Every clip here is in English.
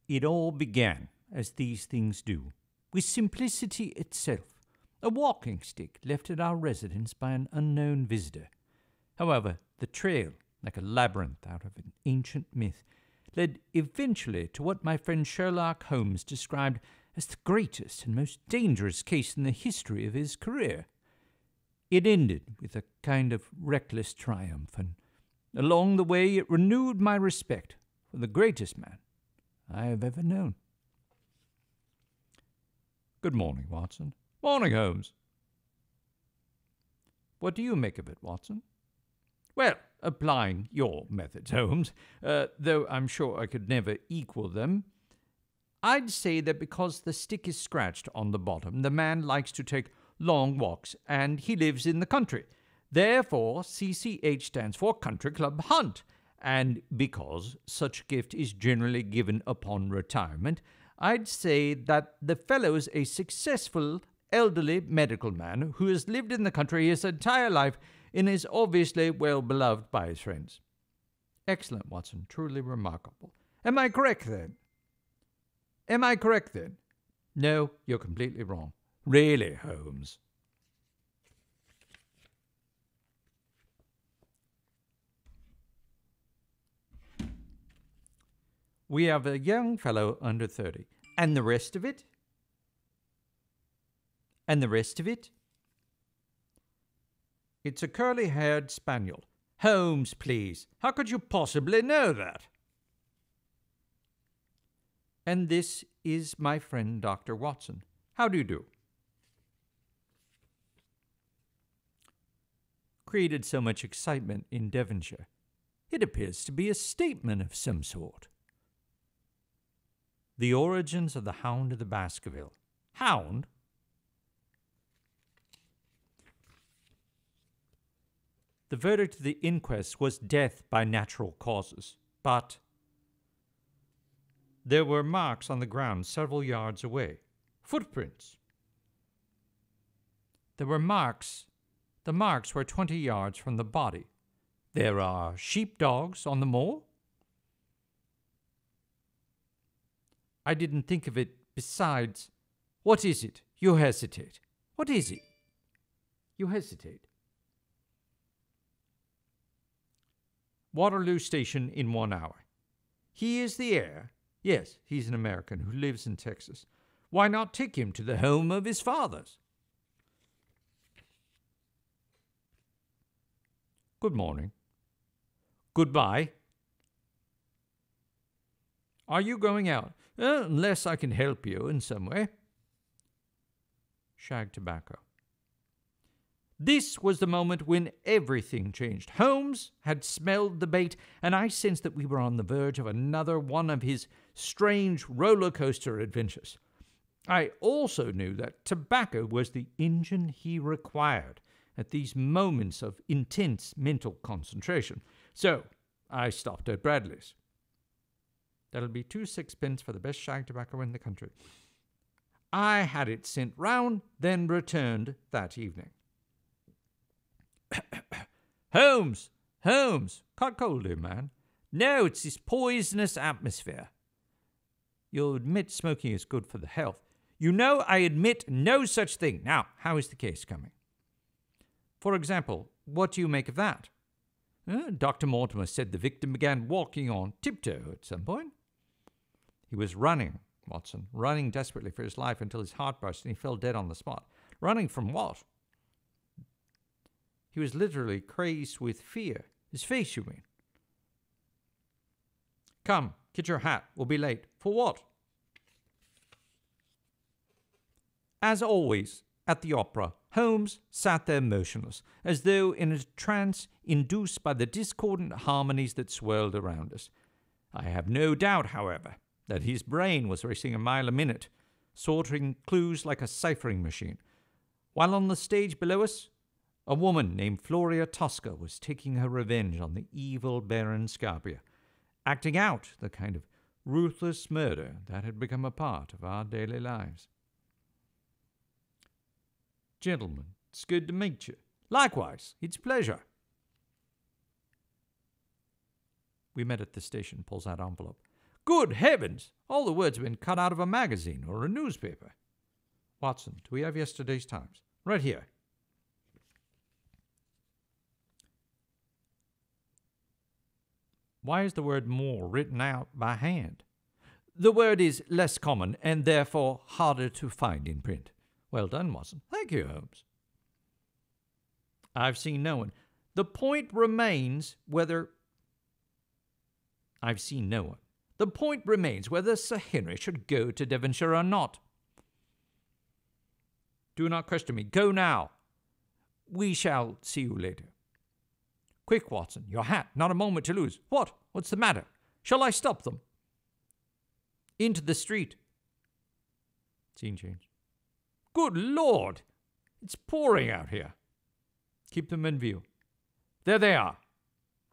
It all began, as these things do, with simplicity itself, a walking stick left at our residence by an unknown visitor. However, the trail, like a labyrinth out of an ancient myth, led eventually to what my friend Sherlock Holmes described as the greatest and most dangerous case in the history of his career. It ended with a kind of reckless triumph, and along the way it renewed my respect for the greatest man I have ever known. Good morning, Watson. Morning, Holmes. What do you make of it, Watson? Well, applying your methods, Holmes, though I'm sure I could never equal them, I'd say that because the stick is scratched on the bottom, the man likes to take long walks, and he lives in the country. Therefore, CCH stands for Country Club Hunt, and because such gift is generally given upon retirement, I'd say that the fellow's a successful elderly medical man who has lived in the country his entire life and is obviously well beloved by his friends. Excellent, Watson. Truly remarkable. Am I correct, then? No, you're completely wrong. Really, Holmes. We have a young fellow under 30. And the rest of it? It's a curly-haired spaniel. Holmes, please. How could you possibly know that? And this is my friend Dr. Watson. How do you do? Created so much excitement in Devonshire. It appears to be a statement of some sort. The origins of the Hound of the Baskerville. Hound? The verdict of the inquest was death by natural causes, but there were marks on the ground several yards away. Footprints. There were marks. The marks were 20 yards from the body. There are sheepdogs on the moor. I didn't think of it. Besides, what is it? You hesitate. What is it? You hesitate. Waterloo Station in 1 hour. He is the heir. Yes, he's an American who lives in Texas. Why not take him to the home of his fathers? Good morning. Goodbye. Are you going out? Unless I can help you in some way. Shag tobacco. This was the moment when everything changed. Holmes had smelled the bait, and I sensed that we were on the verge of another one of his strange roller coaster adventures. I also knew that tobacco was the engine he required at these moments of intense mental concentration. So I stopped at Bradley's. That'll be 2 sixpence for the best shag tobacco in the country. I had it sent round, then returned that evening. Holmes! Caught cold here, man. No, it's this poisonous atmosphere. You'll admit smoking is good for the health. You know I admit no such thing. Now, how is the case coming? For example, what do you make of that? Dr. Mortimer said the victim began walking on tiptoe at some point. He was running, Watson, running desperately for his life until his heart burst and he fell dead on the spot. Running from what? He was literally crazed with fear. His face, you mean? Come, get your hat. We'll be late. For what? As always, at the opera, Holmes sat there motionless, as though in a trance induced by the discordant harmonies that swirled around us. I have no doubt, however, that his brain was racing a mile a minute, sorting clues like a ciphering machine, while on the stage below us, a woman named Floria Tosca was taking her revenge on the evil Baron Scarpia, acting out the kind of ruthless murder that had become a part of our daily lives. Gentlemen, it's good to meet you. Likewise, it's a pleasure. We met at the station, pulls out envelope. Good heavens! All the words have been cut out of a magazine or a newspaper. Watson, do we have yesterday's Times? Right here. Why is the word more written out by hand? The word is less common and therefore harder to find in print. Well done, Watson. Thank you, Holmes. I've seen no one. The point remains whether... I've seen no one. The point remains whether Sir Henry should go to Devonshire or not. Do not question me. Go now. We shall see you later. Quick, Watson, your hat. Not a moment to lose. What? What's the matter? Shall I stop them? Into the street. Scene change. Good Lord! It's pouring out here. Keep them in view. There they are.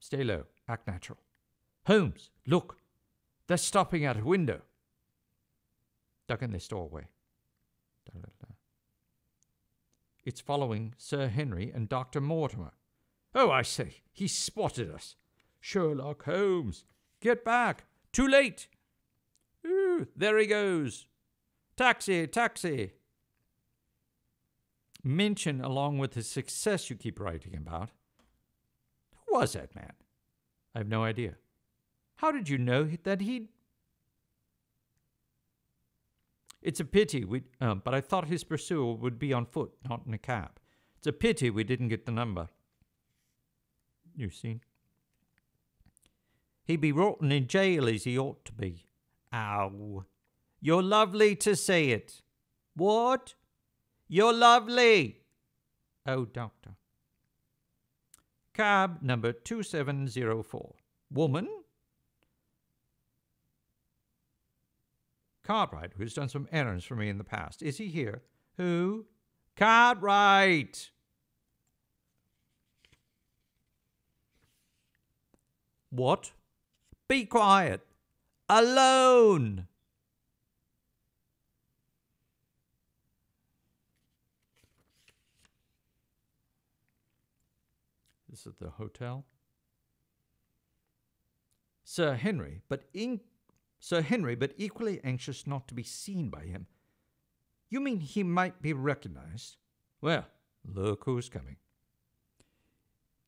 Stay low. Act natural. Holmes, look. They're stopping at a window. Duck in this doorway. It's following Sir Henry and Dr. Mortimer. Oh, I say, he spotted us. Sherlock Holmes. Get back. Too late. Ooh, there he goes. Taxi, taxi. Mention, along with the success you keep writing about. Who was that man? I have no idea. How did you know that he'd... It's a pity, but I thought his pursuer would be on foot, not in a cab. It's a pity we didn't get the number. You seen? He'd be rotten in jail as he ought to be. Ow. You're lovely to say it. What? You're lovely. Oh, doctor. Cab number 2704. Woman? Cartwright, who's done some errands for me in the past. Is he here? Who? Cartwright! What? Be quiet. Alone! This is the hotel. Sir Henry, but equally anxious not to be seen by him. You mean he might be recognized? Well, look who's coming.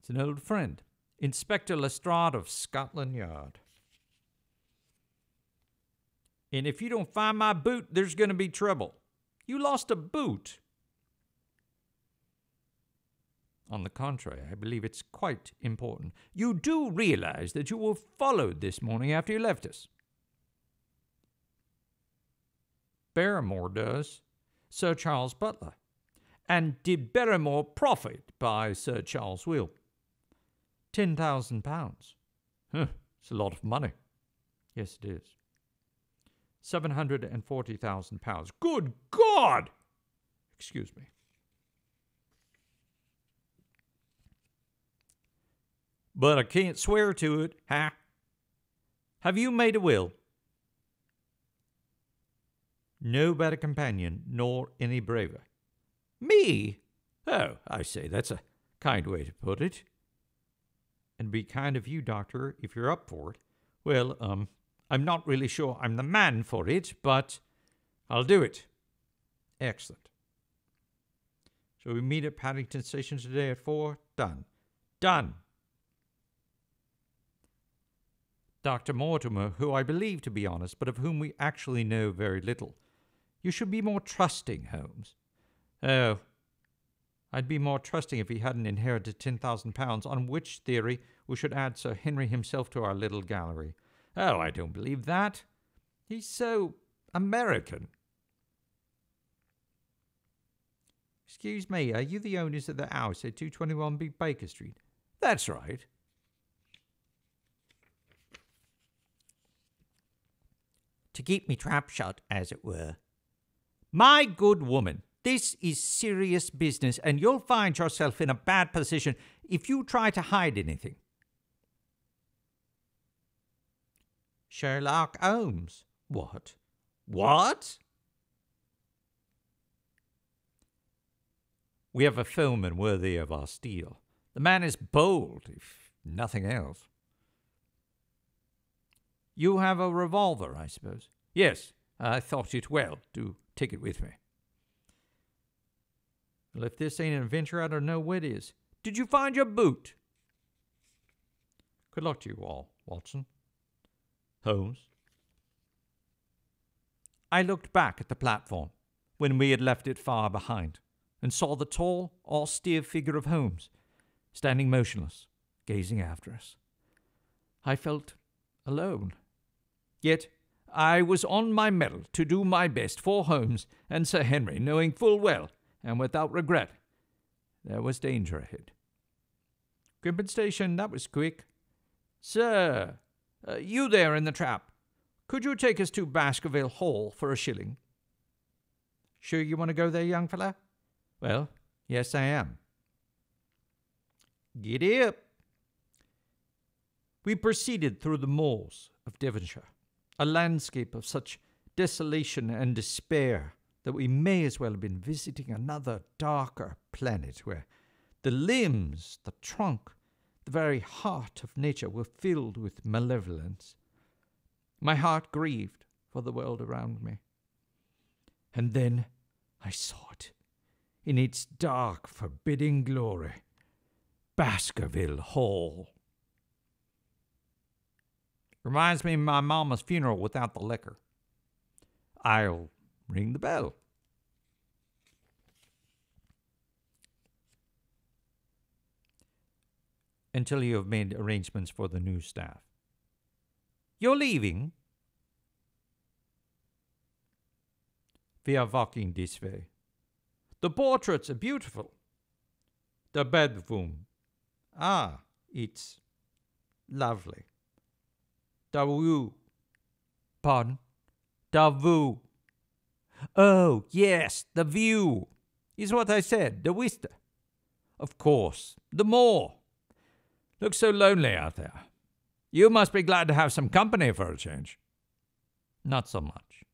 It's an old friend, Inspector Lestrade of Scotland Yard. And if you don't find my boot, there's going to be trouble. You lost a boot. On the contrary, I believe it's quite important. You do realize that you were followed this morning after you left us. Barrymore does. Sir Charles Butler. And did Barrymore profit by Sir Charles' will? £10,000. Huh, it's a lot of money. Yes, it is. £740,000. Good God! Excuse me. But I can't swear to it, huh? Have you made a will? No better companion, nor any braver. Me? Oh, I say, that's a kind way to put it. And be kind of you, Doctor, if you're up for it. Well, I'm not really sure I'm the man for it, but I'll do it. Excellent. Shall we meet at Paddington Station today at 4? Done. Done. Dr. Mortimer, who I believe to be honest, but of whom we actually know very little. You should be more trusting, Holmes. Oh, I'd be more trusting if he hadn't inherited £10,000, on which theory we should add Sir Henry himself to our little gallery. Oh, I don't believe that. He's so American. Excuse me, are you the owners of the house at 221B Baker Street? That's right. To keep me trap shut, as it were. My good woman, this is serious business, and you'll find yourself in a bad position if you try to hide anything. Sherlock Holmes. What? What? We have a foeman worthy of our steel. The man is bold, if nothing else. You have a revolver, I suppose? Yes, I thought it well to take it with me. Well, if this ain't an adventure, I don't know what is. Did you find your boot? Good luck to you all, Watson. Holmes. I looked back at the platform when we had left it far behind and saw the tall, austere figure of Holmes standing motionless, gazing after us. I felt alone. Yet I was on my mettle to do my best for Holmes and Sir Henry, knowing full well, and without regret, there was danger ahead. Grimpen Station, that was quick. Sir, you there in the trap, could you take us to Baskerville Hall for a shilling? Sure you want to go there, young fella? Well, yes, I am. Giddy up. We proceeded through the moors of Devonshire, a landscape of such desolation and despair that we may as well have been visiting another darker planet where the limbs, the trunk, the very heart of nature were filled with malevolence. My heart grieved for the world around me. And then I saw it in its dark, forbidding glory. Baskerville Hall. Reminds me of my mama's funeral without the liquor. I'll ring the bell. Until you have made arrangements for the new staff. You're leaving? We are walking this way. The portraits are beautiful. The bedroom. Ah, it's lovely. The view. Pardon? The view. Oh, yes, the view. Is what I said, the vista. Of course, the moor. Looks so lonely out there. You must be glad to have some company for a change. Not so much.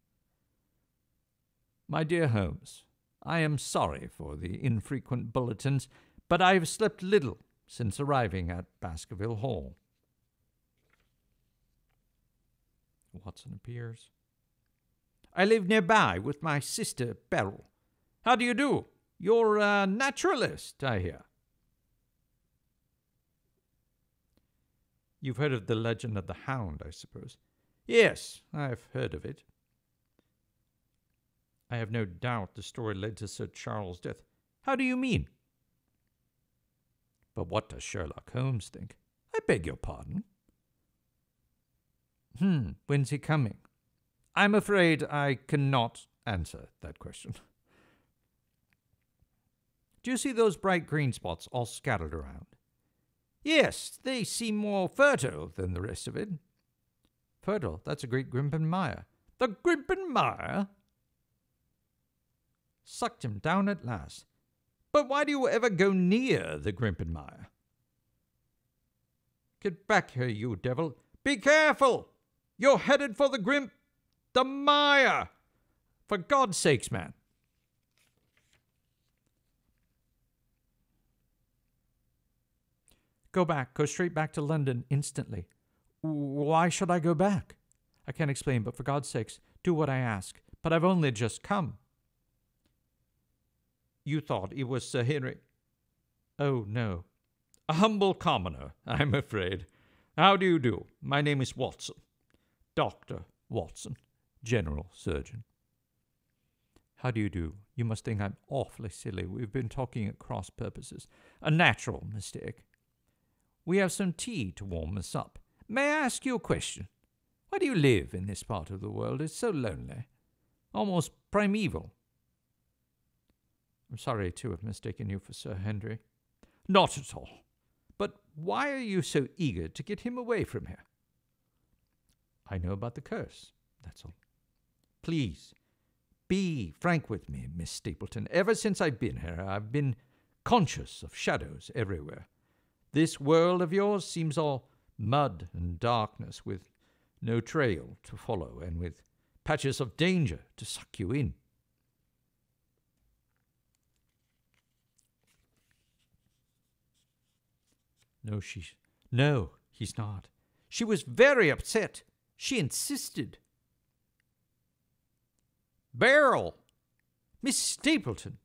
My dear Holmes, I am sorry for the infrequent bulletins, but I have slept little since arriving at Baskerville Hall. Watson appears. I live nearby with my sister Beryl. How do you do? You're a naturalist, I hear. You've heard of the legend of the hound, I suppose. Yes, I've heard of it. I have no doubt the story led to Sir Charles' death. How do you mean? But what does Sherlock Holmes think? I beg your pardon. When's he coming? I'm afraid I cannot answer that question. Do you see those bright green spots all scattered around? Yes, they seem more fertile than the rest of it. Fertile? That's a great Grimpen Mire. The Grimpen Mire? Sucked him down at last. But why do you ever go near the Grimpen Mire? Get back here, you devil. Be careful! You're headed for the mire! For God's sakes, man. Go back. Go straight back to London instantly. Why should I go back? I can't explain, but for God's sakes, do what I ask. But I've only just come. You thought it was Sir Henry? Oh, no. A humble commoner, I'm afraid. How do you do? My name is Watson. Dr. Watson, General Surgeon. How do you do? You must think I'm awfully silly. We've been talking at cross purposes. A natural mistake. We have some tea to warm us up. May I ask you a question? Why do you live in this part of the world? It's so lonely. Almost primeval. I'm sorry to have mistaken you for Sir Henry. Not at all. But why are you so eager to get him away from here? I know about the curse, that's all. Please, be frank with me, Miss Stapleton. Ever since I've been here, I've been conscious of shadows everywhere. This world of yours seems all mud and darkness, with no trail to follow, and with patches of danger to suck you in. No, he's not. She was very upset. She insisted. Beryl! Miss Stapleton!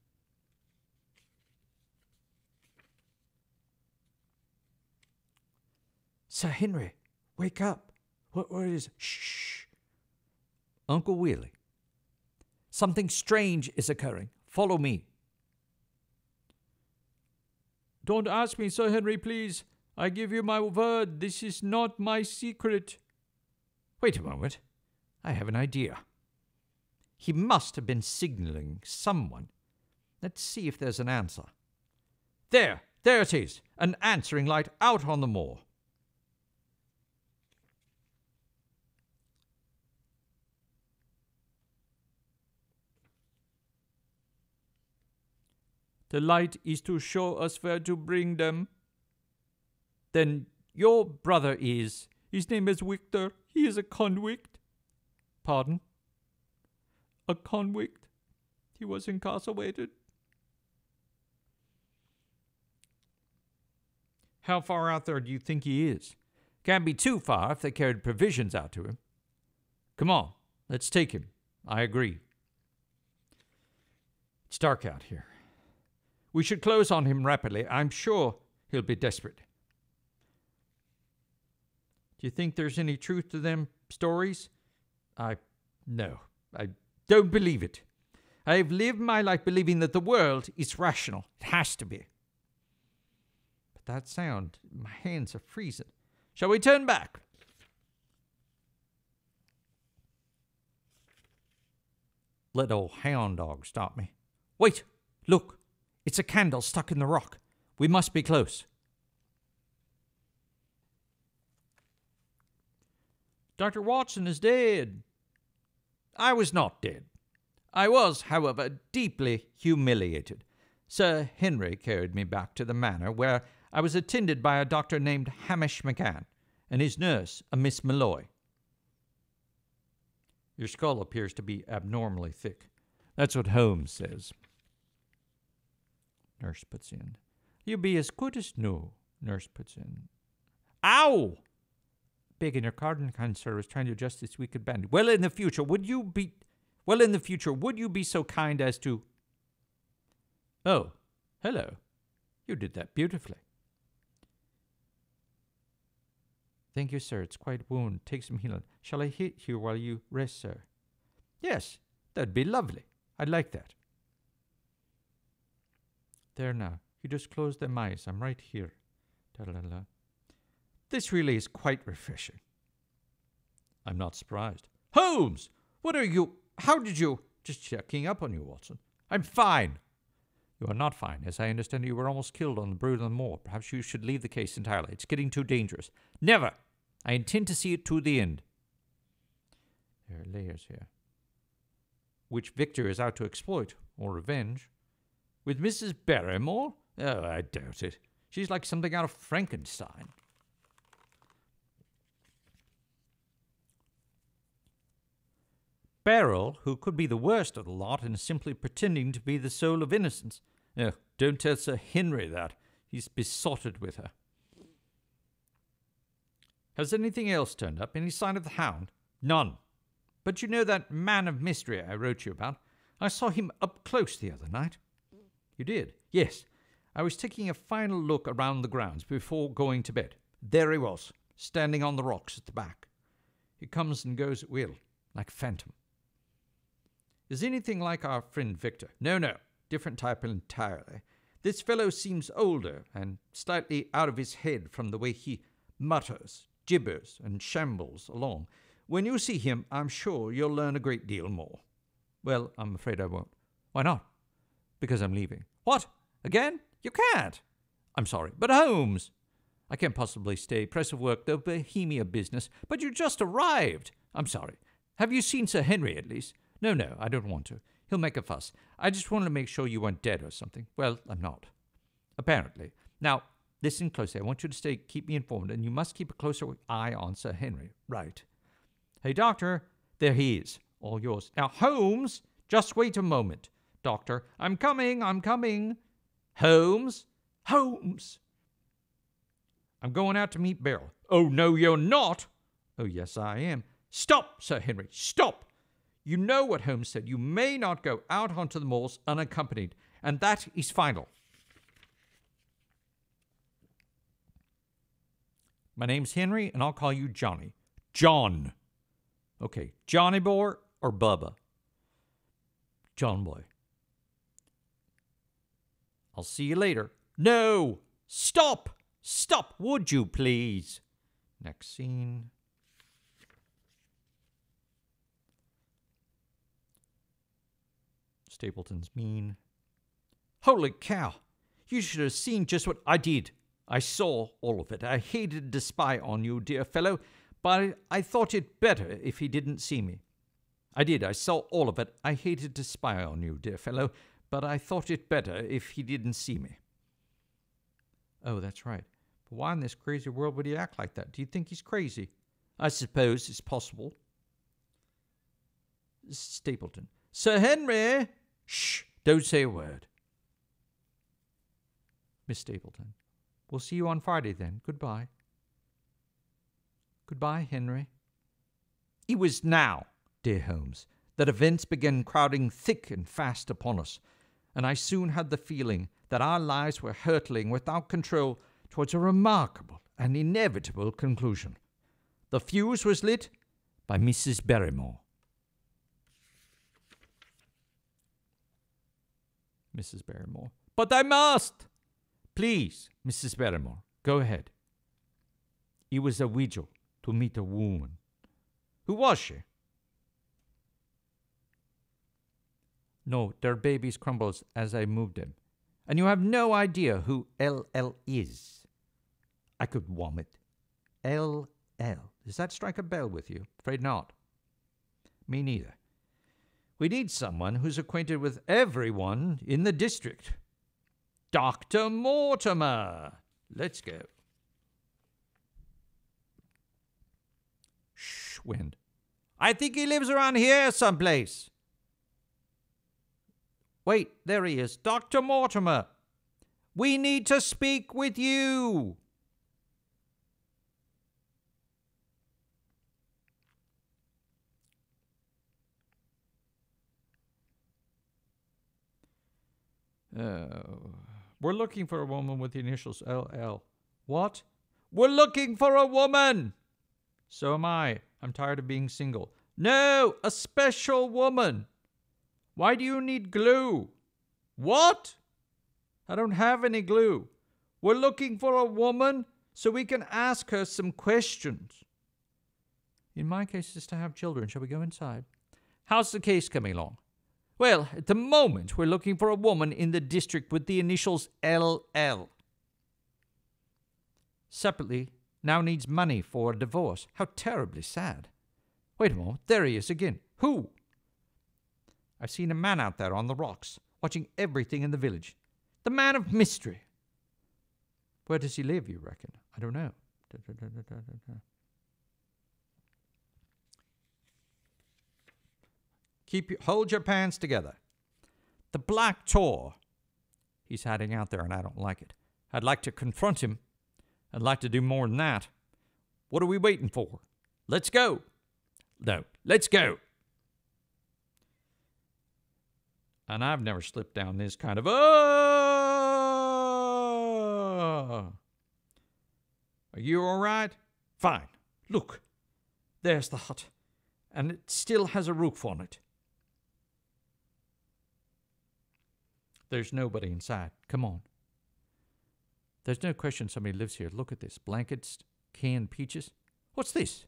Sir Henry, wake up. What is it? Shh. Uncle Willie. Something strange is occurring. Follow me. Don't ask me, Sir Henry, please. I give you my word, this is not my secret. Wait a moment. I have an idea. He must have been signaling someone. Let's see if there's an answer. There it is. An answering light out on the moor. The light is to show us where to bring them. Then your brother is... His name is Victor. He is a convict. Pardon? A convict. He was incarcerated. How far out there do you think he is? Can't be too far if they carried provisions out to him. Come on, let's take him. I agree. It's dark out here. We should close on him rapidly. I'm sure he'll be desperate. Do you think there's any truth to them stories? No, I don't believe it. I've lived my life believing that the world is rational. It has to be. But that sound, my hands are freezing. Shall we turn back? Let old hound dog stop me. Wait, look. It's a candle stuck in the rock. We must be close. Dr. Watson is dead. I was not dead. I was, however, deeply humiliated. Sir Henry carried me back to the manor, where I was attended by a doctor named Hamish McCann, and his nurse, a Miss Malloy. Your skull appears to be abnormally thick. That's what Holmes says. Nurse puts in. You'll be as good as new. Nurse puts in. Ow! Begging your pardon, kind sir, was trying to adjust this wicked band. Well, in the future, would you be so kind as to... Oh, hello. You did that beautifully. Thank you, sir. It's quite a wound. Take some healing. Shall I hit you while you rest, sir? Yes, that'd be lovely. I'd like that. There now. You just close them eyes. I'm right here. Da-da-da-da. This really is quite refreshing. I'm not surprised. Holmes! What are you... How did you... Just checking up on you, Watson. I'm fine. You are not fine. As I understand, you were almost killed on the Brooklyn Moor. Perhaps you should leave the case entirely. It's getting too dangerous. Never! I intend to see it to the end. There are layers here. Which Victor is out to exploit, or revenge. With Mrs. Barrymore? Oh, I doubt it. She's like something out of Frankenstein. Beryl, who could be the worst of the lot and is simply pretending to be the soul of innocence. Oh, don't tell Sir Henry that. He's besotted with her. Has anything else turned up? Any sign of the hound? None. But you know that man of mystery I wrote you about? I saw him up close the other night. You did? Yes. I was taking a final look around the grounds before going to bed. There he was, standing on the rocks at the back. He comes and goes at will, like a phantom. Is anything like our friend Victor? No, different type entirely. This fellow seems older and slightly out of his head from the way he mutters, gibbers, and shambles along. When you see him, I'm sure you'll learn a great deal more. Well, I'm afraid I won't. Why not? Because I'm leaving. What? Again? You can't. I'm sorry, but Holmes. I can't possibly stay. Press of work, the Bohemia business. But you just arrived. I'm sorry. Have you seen Sir Henry at least? No, I don't want to. He'll make a fuss. I just wanted to make sure you weren't dead or something. Well, I'm not. Apparently. Now, listen closely. I want you to keep me informed, and you must keep a closer eye on Sir Henry. Right. Hey, Doctor. There he is. All yours. Now, Holmes, just wait a moment. Doctor, I'm coming. Holmes? I'm going out to meet Beryl. Oh, no, you're not. Oh, yes, I am. Stop, Sir Henry, stop! You know what Holmes said. You may not go out onto the moors unaccompanied, and that is final. My name's Henry, and I'll call you Johnny. John. Okay, Johnny boy or Bubba? John boy. I'll see you later. No! Stop! Stop, would you please? Next scene. Stapleton's mean. Holy cow! You should have seen just what I did. I saw all of it. I hated to spy on you, dear fellow, but I thought it better if he didn't see me. I did. I saw all of it. I hated to spy on you, dear fellow, but I thought it better if he didn't see me. Oh, that's right. But why in this crazy world would he act like that? Do you think he's crazy? I suppose it's possible. Stapleton. Sir Henry! Shh! Don't say a word. Miss Stapleton. We'll see you on Friday then. Goodbye. Goodbye, Henry. It was now, dear Holmes, that events began crowding thick and fast upon us, and I soon had the feeling that our lives were hurtling without control towards a remarkable and inevitable conclusion. The fuse was lit by Mrs. Barrymore. Mrs. Barrymore. But I must! Please, Mrs. Barrymore, go ahead. It was a vigil to meet a woman. Who was she? No, their babies crumbles as I moved them. And you have no idea who L.L. is. I could vomit. L.L. Does that strike a bell with you? Afraid not. Me neither. We need someone who's acquainted with everyone in the district. Dr. Mortimer. Let's go. Shh, wind. I think he lives around here someplace. Wait, there he is. Dr. Mortimer. We need to speak with you. We're looking for a woman with the initials LL. What? We're looking for a woman! So am I. I'm tired of being single. No, a special woman. Why do you need glue? What? I don't have any glue. We're looking for a woman so we can ask her some questions. In my case, it's to have children. Shall we go inside? How's the case coming along? Well, at the moment, we're looking for a woman in the district with the initials LL. Separately, now needs money for a divorce. How terribly sad. Wait a moment, there he is again. Who? I've seen a man out there on the rocks, watching everything in the village. The man of mystery. Where does he live, you reckon? I don't know. Hold your pants together. The Black Tor. He's hiding out there and I don't like it. I'd like to confront him. I'd like to do more than that. What are we waiting for? Let's go. No, let's go. And I've never slipped down this kind of... Are you all right? Fine. Look, there's the hut. And it still has a roof on it. There's nobody inside. Come on. There's no question somebody lives here. Look at this. Blankets, canned peaches. What's this?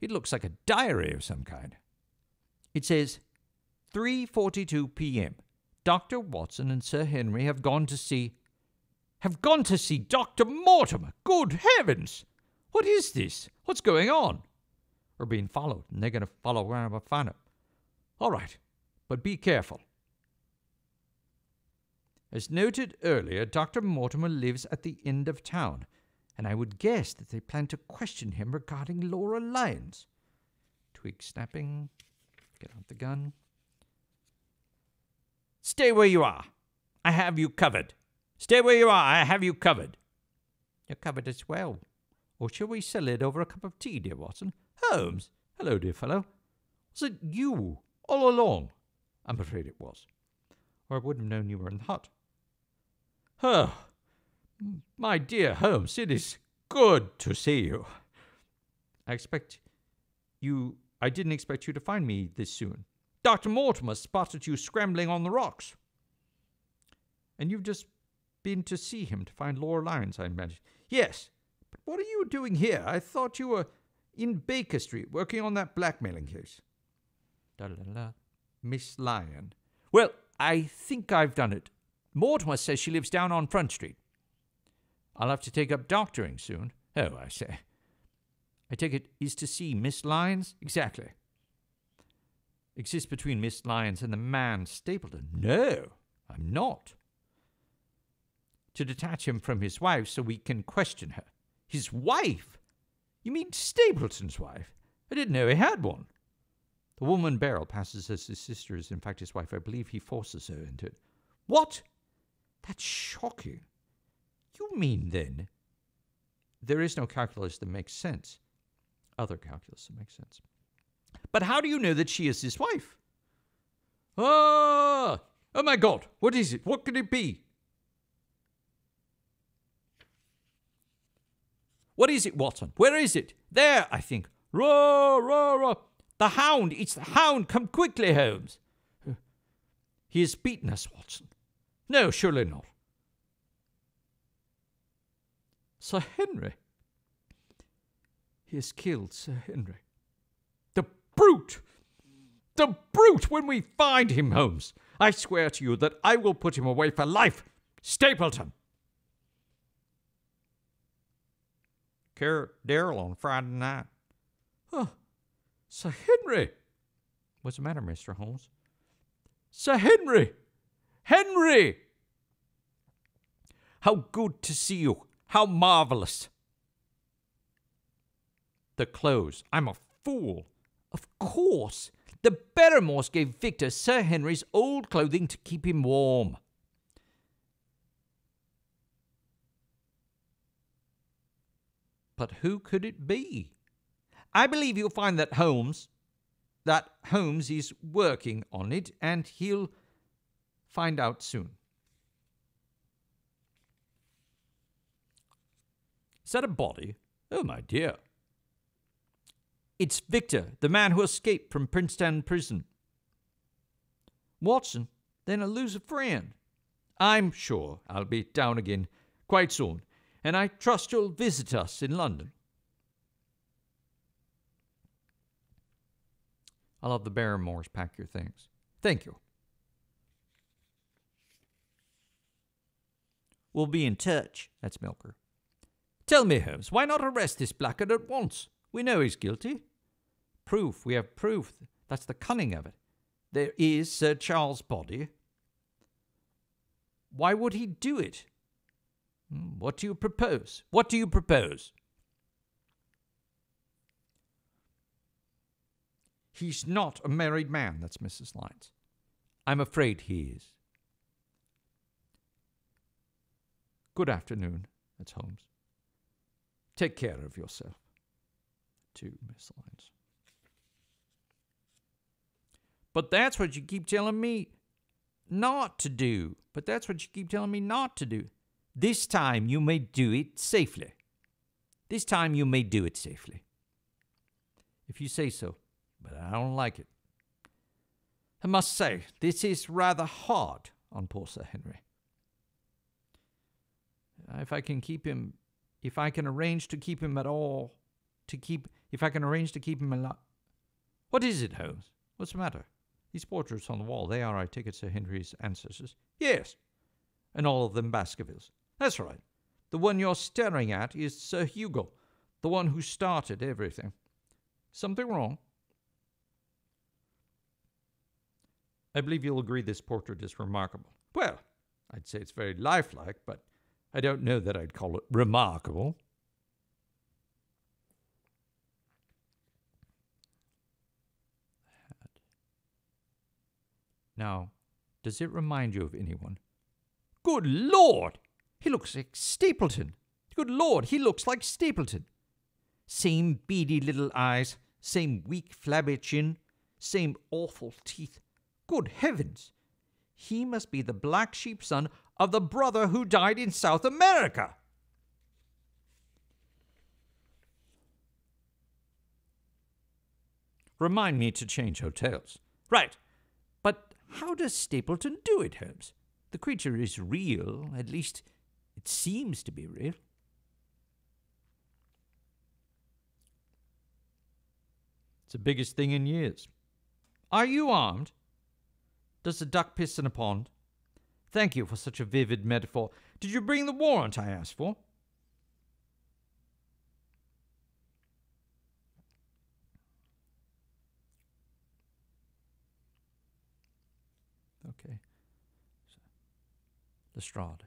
It looks like a diary of some kind. It says, 3:42 p.m. Dr. Watson and Sir Henry have gone to see Dr. Mortimer. Good heavens! What is this? What's going on? We're being followed, and they're going to follow around and find him. All right, but be careful. As noted earlier, Dr. Mortimer lives at the end of town, and I would guess that they plan to question him regarding Laura Lyons. Twig snapping. Get out the gun. Stay where you are. I have you covered. Stay where you are. I have you covered. You're covered as well. Or shall we settle it over a cup of tea, dear Watson? Holmes, Hello, dear fellow. Was it you all along? I'm afraid it was, or I wouldn't have known you were in the hut. Oh, my dear Holmes, it is good to see you. I didn't expect you to find me this soon. Dr. Mortimer spotted you scrambling on the rocks. And you've just been to see him to find Laura Lyons, I imagine. Yes, but what are you doing here? I thought you were in Baker Street working on that blackmailing case. Da-la-la. Miss Lyon. Well, I think I've done it. Mortimer says she lives down on Front Street. I'll have to take up doctoring soon. Oh, I say. I take it is to see Miss Lyons? Exactly. Exists between Miss Lyons and the man Stapleton? No, I'm not. To detach him from his wife so we can question her. His wife? You mean Stapleton's wife? I didn't know he had one. The woman Beryl passes as his sister is in fact his wife. I believe he forces her into it. What? That's shocking. You mean, then, there is no calculus that makes sense. Other calculus that makes sense. But how do you know that she is his wife? Oh my God, what is it? What could it be? What is it, Watson? Where is it? There, I think. Roar, roar, roar. The hound! It's the hound! Come quickly, Holmes! He has beaten us, Watson. No, surely not. Sir Henry. He has killed Sir Henry. The brute! The brute! When we find him, Holmes, I swear to you that I will put him away for life. Stapleton! Darrell on Friday night. Oh, Sir Henry! What's the matter, Mr. Holmes? Sir Henry! Henry! How good to see you! How marvelous! The clothes. I'm a fool. Of course. The Barrymores gave Victor Sir Henry's old clothing to keep him warm. But who could it be? I believe you'll find that Holmes is working on it, and he'll find out soon. Is that a body? Oh, my dear. It's Victor, the man who escaped from Princeton prison. Watson, then I'll lose a friend. I'm sure I'll be down again quite soon, and I trust you'll visit us in London. I'll have the Barrymores pack your things. Thank you. We'll be in touch. That's Milker. Tell me, Holmes, why not arrest this blackguard at once? We know he's guilty. Proof. We have proof. That's the cunning of it. There is Sir Charles' body. Why would he do it? What do you propose? What do you propose? He's not a married man, that's Mrs. Lyons. I'm afraid he is. Good afternoon, that's Holmes. Take care of yourself. To Miss Lyons. But that's what you keep telling me not to do. But that's what you keep telling me not to do. This time you may do it safely. This time you may do it safely. If you say so. But I don't like it. I must say, this is rather hard on poor Sir Henry. If I can arrange to keep him alive. What is it, Holmes? What's the matter? These portraits on the wall, they are, I take it, Sir Henry's ancestors. Yes, and all of them Baskervilles. That's right. The one you're staring at is Sir Hugo, the one who started everything. Something wrong? I believe you'll agree this portrait is remarkable. Well, I'd say it's very lifelike, but I don't know that I'd call it remarkable. Now, does it remind you of anyone? Good Lord! He looks like Stapleton. Good Lord, he looks like Stapleton. Same beady little eyes, same weak, flabby chin, same awful teeth. Good heavens! He must be the black sheep son of the brother who died in South America. Remind me to change hotels. Right. But how does Stapleton do it, Holmes? The creature is real. At least it seems to be real. It's the biggest thing in years. Are you armed? Does the duck piss in a pond? Thank you for such a vivid metaphor. Did you bring the warrant I asked for? Okay. Lestrade.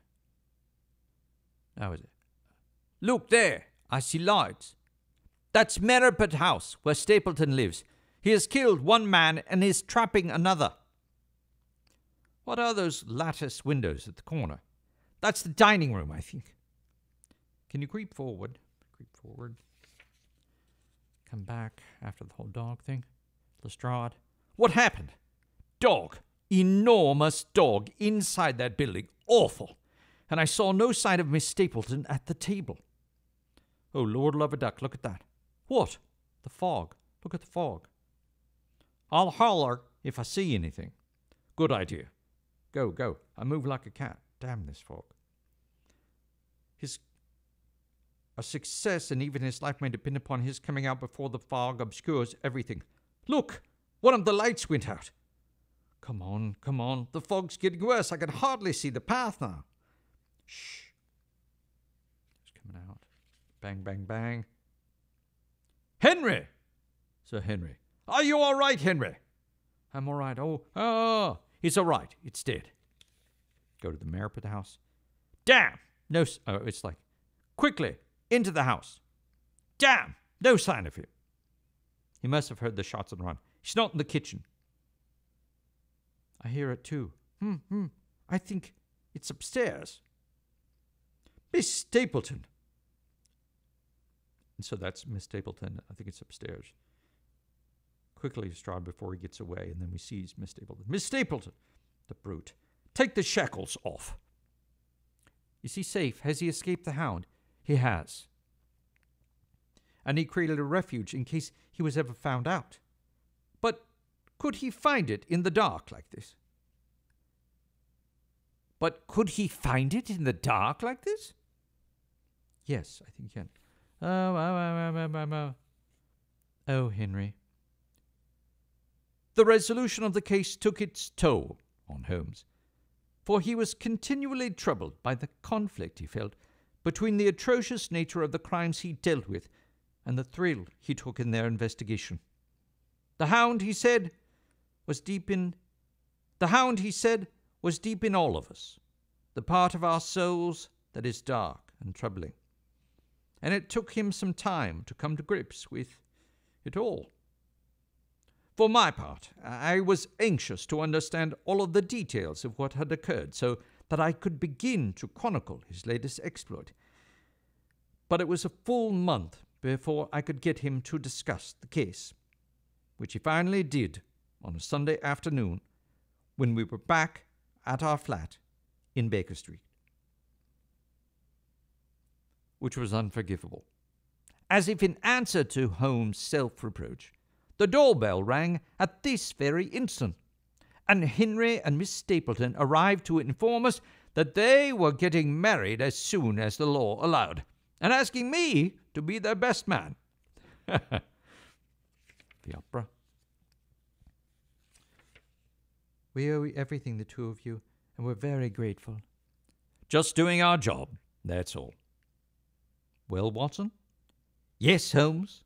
How is it? Look there! I see lights. That's Merripit House, where Stapleton lives. He has killed one man and is trapping another. What are those lattice windows at the corner? That's the dining room, I think. Can you creep forward? Creep forward. Come back after the whole dog thing. Lestrade. What happened? Dog. Enormous dog inside that building. Awful. And I saw no sign of Miss Stapleton at the table. Oh, Lord love a duck, look at that. What? The fog. Look at the fog. I'll holler if I see anything. Good idea. Go, go. I move like a cat. Damn this fog. A success and even his life may depend upon his coming out before the fog obscures everything. Look! One of the lights went out. Come on, come on. The fog's getting worse. I can hardly see the path now. Shh. It's coming out. Bang, bang, bang. Henry! Sir Henry. Are you all right, Henry? I'm all right. Oh, it's all right. It's dead. Go to the Merripit House. Damn! No, it's like, quickly, into the house. Damn! No sign of him. He must have heard the shots and run. He's not in the kitchen. I hear it too. I think it's upstairs. Miss Stapleton. And so that's Miss Stapleton. I think it's upstairs. Quickly Lestrade before he gets away, and then we seize Miss Stapleton. Miss Stapleton! The brute. Take the shackles off. Is he safe? Has he escaped the hound? He has. And he created a refuge in case he was ever found out. But could he find it in the dark like this? Yes, I think he can. Oh, Henry. The resolution of the case took its toll on Holmes, for he was continually troubled by the conflict he felt between the atrocious nature of the crimes he dealt with and the thrill he took in their investigation. The hound, he said, was deep in all of us, the part of our souls that is dark and troubling. And it took him some time to come to grips with it all. For my part, I was anxious to understand all of the details of what had occurred so that I could begin to chronicle his latest exploit. But it was a full month before I could get him to discuss the case, which he finally did on a Sunday afternoon when we were back at our flat in Baker Street. Which was unforgivable. As if in answer to Holmes' self-reproach, the doorbell rang at this very instant, and Henry and Miss Stapleton arrived to inform us that they were getting married as soon as the law allowed, and asking me to be their best man. The opera. We owe everything, the two of you, and we're very grateful. Just doing our job, that's all. Well, Watson? Yes, Holmes?